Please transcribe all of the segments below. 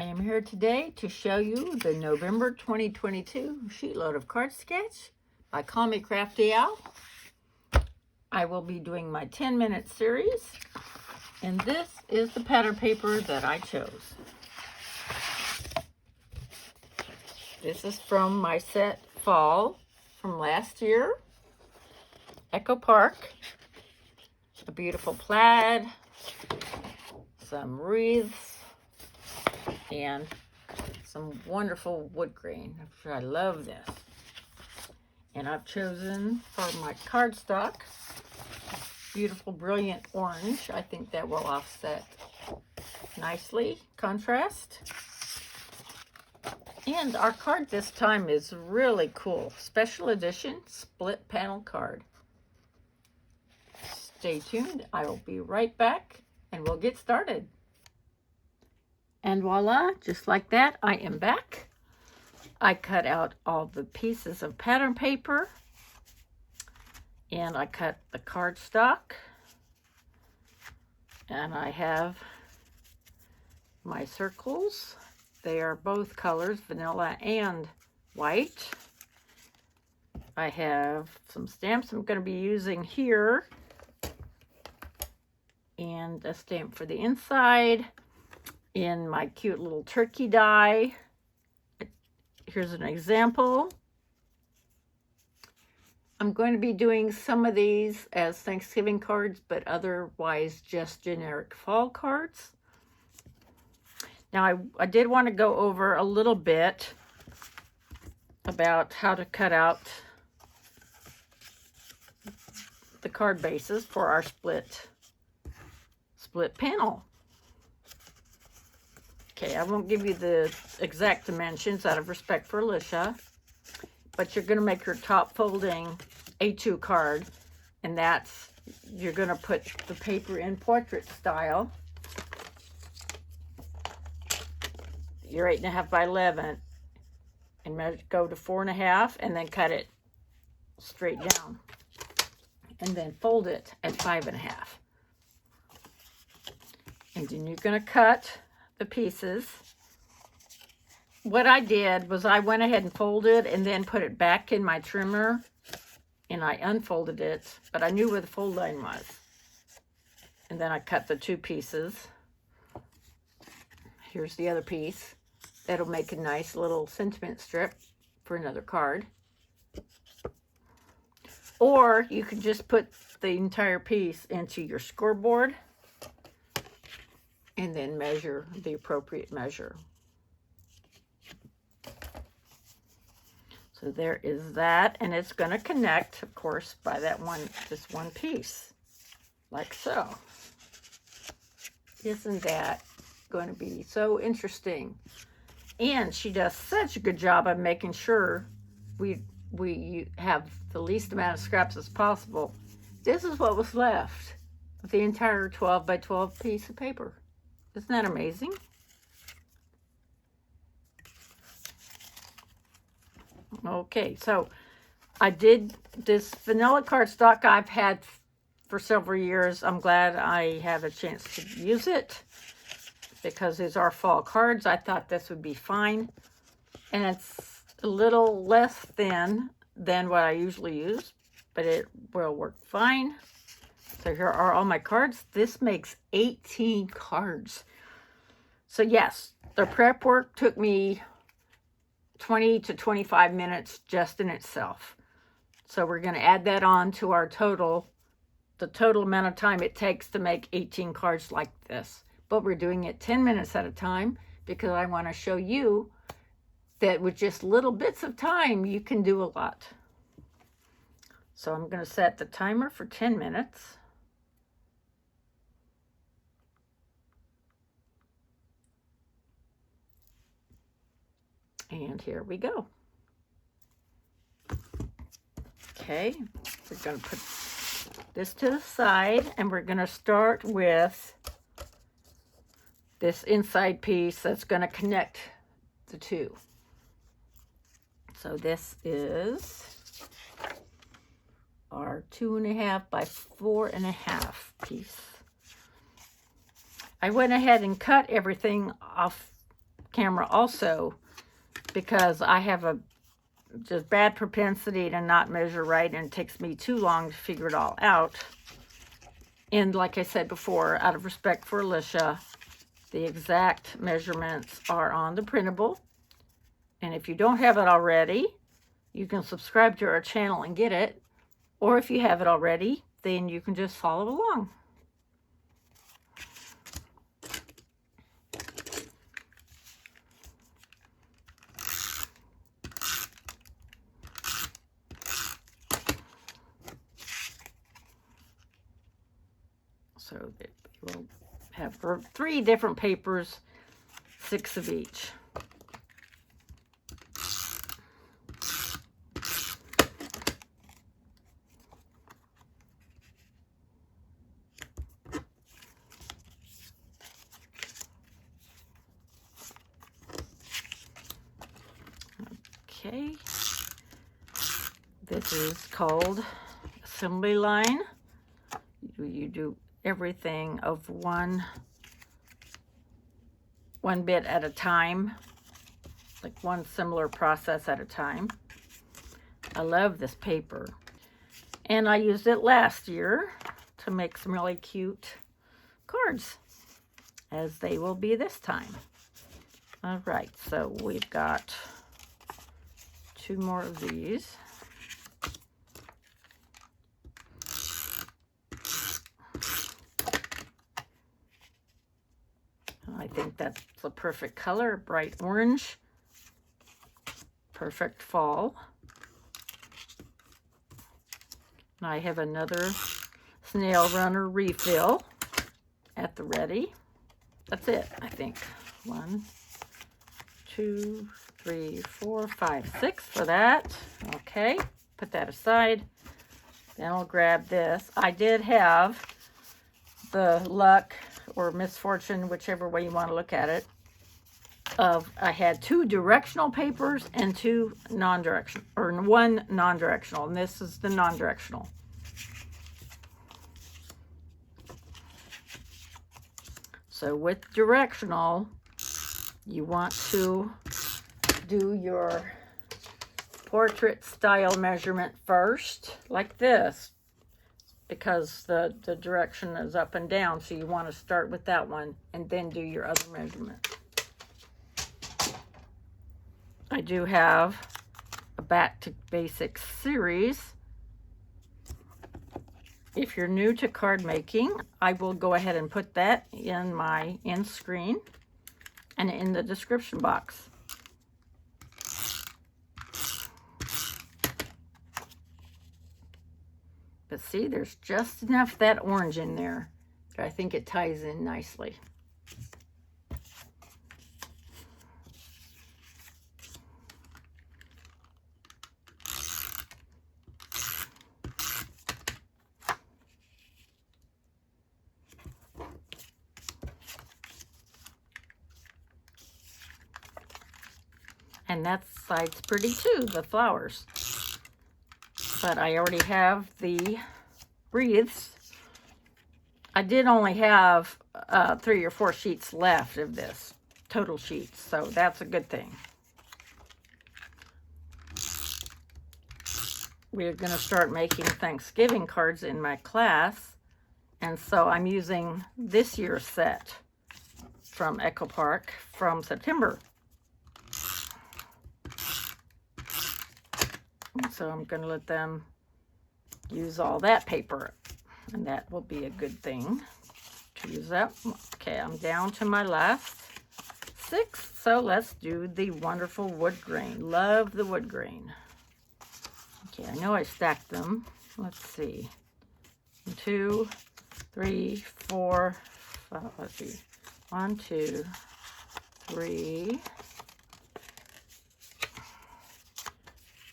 I am here today to show you the November 2022 Sheetload of Card Sketch by Call Me Crafty Owl. I will be doing my 10-minute series, and this is the pattern paper that I chose. This is from my set Fall from last year, Echo Park. A beautiful plaid, some wreaths, and some wonderful wood grain. I love this. And I've chosen for my cardstock beautiful brilliant orange. I think that will offset nicely, contrast. And our card this time is really cool. Special edition split panel card. Stay tuned. I will be right back and we'll get started. And voila, just like that, I am back. I cut out all the pieces of pattern paper and I cut the cardstock, and I have my circles. They are both colors, vanilla and white. I have some stamps I'm going to be using here, and a stamp for the inside in my cute little turkey die. Here's an example. I'm going to be doing some of these as Thanksgiving cards, but otherwise just generic fall cards. Now I did want to go over a little bit about how to cut out the card bases for our split panel. Okay, I won't give you the exact dimensions out of respect for Alicia, but you're going to make your top folding A2 card, and that's, you're going to put the paper in portrait style. You're 8.5 by 11, and go to 4.5, and then cut it straight down, and then fold it at 5.5. And then you're going to cut the pieces. What I did was I went ahead and folded and then put it back in my trimmer, and I unfolded it, but I knew where the fold line was. And then I cut the two pieces. Here's the other piece. That'll make a nice little sentiment strip for another card. Or you can just put the entire piece into your scoreboard and then measure the appropriate measure. So there is that, and it's going to connect, of course, by this one piece, like so. Isn't that going to be so interesting? And she does such a good job of making sure we have the least amount of scraps as possible. This is what was left of the entire 12 by 12 piece of paper. Isn't that amazing? Okay, so I did this vanilla cardstock I've had for several years. I'm glad I have a chance to use it because these are fall cards. I thought this would be fine. And it's a little less thin than what I usually use, but it will work fine. So here are all my cards. This makes 18 cards. So yes, the prep work took me 20 to 25 minutes just in itself. So we're going to add that on to our total, the total amount of time it takes to make 18 cards like this. But we're doing it 10 minutes at a time because I want to show you that with just little bits of time, you can do a lot. So I'm going to set the timer for 10 minutes. And here we go. Okay, we're going to put this to the side, and we're going to start with this inside piece that's going to connect the two. So this is our 2.5 by 4.5 piece. I went ahead and cut everything off camera also, because I have a just bad propensity to not measure right, and it takes me too long to figure it all out. And like I said before, out of respect for Alicia, the exact measurements are on the printable. And if you don't have it already, you can subscribe to our channel and get it. Or if you have it already, then you can just follow along. So we'll have 3 different papers, 6 of each. Okay, this is called assembly line. You do everything of one bit at a time, like one similar process at a time. I love this paper, and I used it last year to make some really cute cards, as they will be this time. All right, so we've got 2 more of these. I think that's the perfect color, bright orange. Perfect fall. And I have another snail runner refill at the ready. That's it, I think. 1, 2, 3, 4, 5, 6 for that. Okay, put that aside. Then I'll grab this. I did have the luck or misfortune, whichever way you want to look at it, of I had 2 directional papers and 2 non-directional, or 1 non-directional, and this is the non-directional. So with directional, you want to do your portrait style measurement first, like this, because the direction is up and down, so you want to start with that one and then do your other measurement. I do have a Back to Basics series. If you're new to card making, I will go ahead and put that in my end screen and in the description box. But see, there's just enough of that orange in there that I think it ties in nicely. And that side's pretty too, the flowers. But I already have the wreaths. I did only have 3 or 4 sheets left of this, total sheets, so that's a good thing. We're going to start making Thanksgiving cards in my class, and so I'm using this year's set from Echo Park from September. So I'm going to let them use all that paper, and that will be a good thing to use up. Okay, I'm down to my last 6, so let's do the wonderful wood grain. Love the wood grain. Okay, I know I stacked them. Let's see. 2, 3, 4, 5, let's see. 1, 2, 3,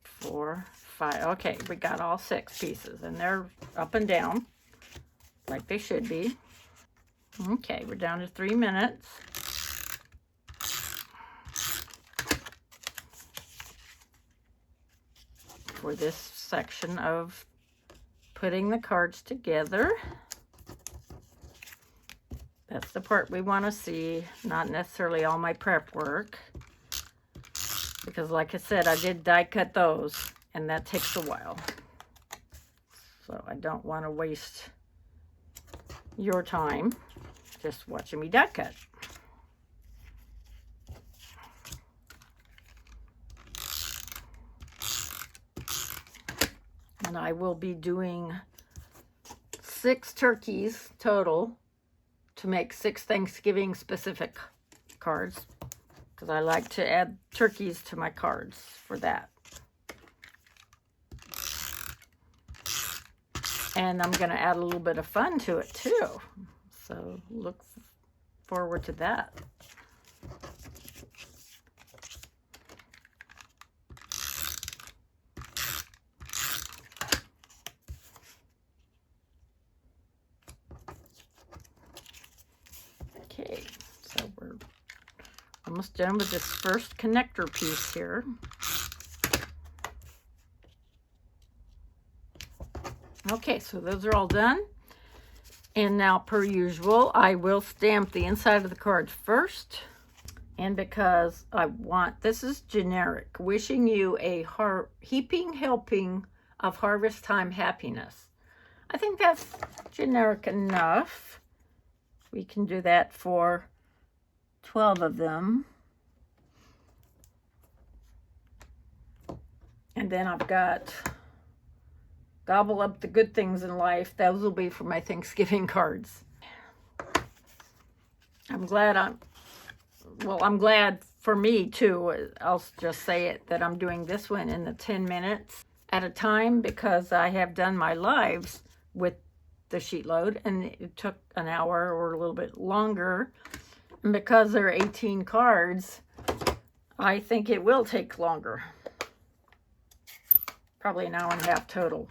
4, 5. Okay, we got all 6 pieces, and they're up and down like they should be. Okay, we're down to 3 minutes. For this section of putting the cards together. That's the part we want to see, not necessarily all my prep work. Because like I said, I did die cut those, and that takes a while. So I don't want to waste your time just watching me die cut. And I will be doing 6 turkeys total to make 6 Thanksgiving specific cards, because I like to add turkeys to my cards for that. And I'm going to add a little bit of fun to it too. So look forward to that. Okay, so we're almost done with this first connector piece here. Okay, so those are all done. And now, per usual, I will stamp the inside of the card first. And because I want, this is generic, wishing you a heaping helping of harvest time happiness. I think that's generic enough. We can do that for 12 of them. And then I've got gobble up the good things in life. Those will be for my Thanksgiving cards. I'm glad for me too, I'll just say it, that I'm doing this one in the 10 minutes at a time, because I have done my lives with the Sheetload and it took an hour or a little bit longer. And because there are 18 cards, I think it will take longer. Probably an hour and a half total,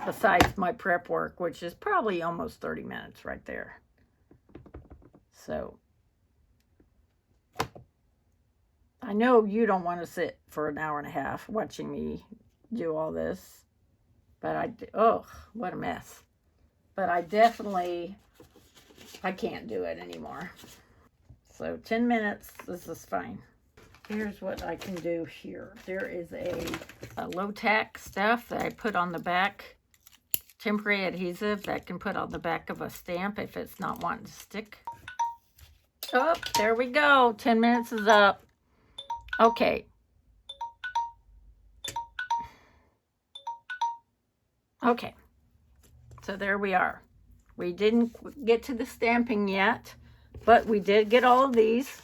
besides my prep work, which is probably almost 30 minutes right there. So I know you don't want to sit for an hour and a half watching me do all this, but oh, what a mess. But I can't do it anymore. So 10 minutes, this is fine. Here's what I can do here. There is a low tack stuff that I put on the back, temporary adhesive that I can put on the back of a stamp if it's not wanting to stick. Oh, there we go. 10 minutes is up. Okay. Okay. So there we are. We didn't get to the stamping yet, but we did get all of these.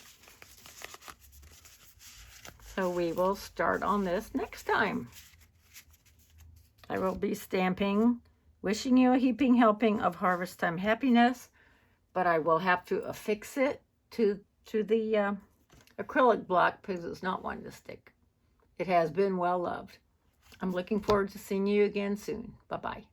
So we will start on this next time. I will be stamping, wishing you a heaping helping of harvest time happiness, but I will have to affix it to the acrylic block because it's not wanting to stick. It has been well loved. I'm looking forward to seeing you again soon. Bye-bye.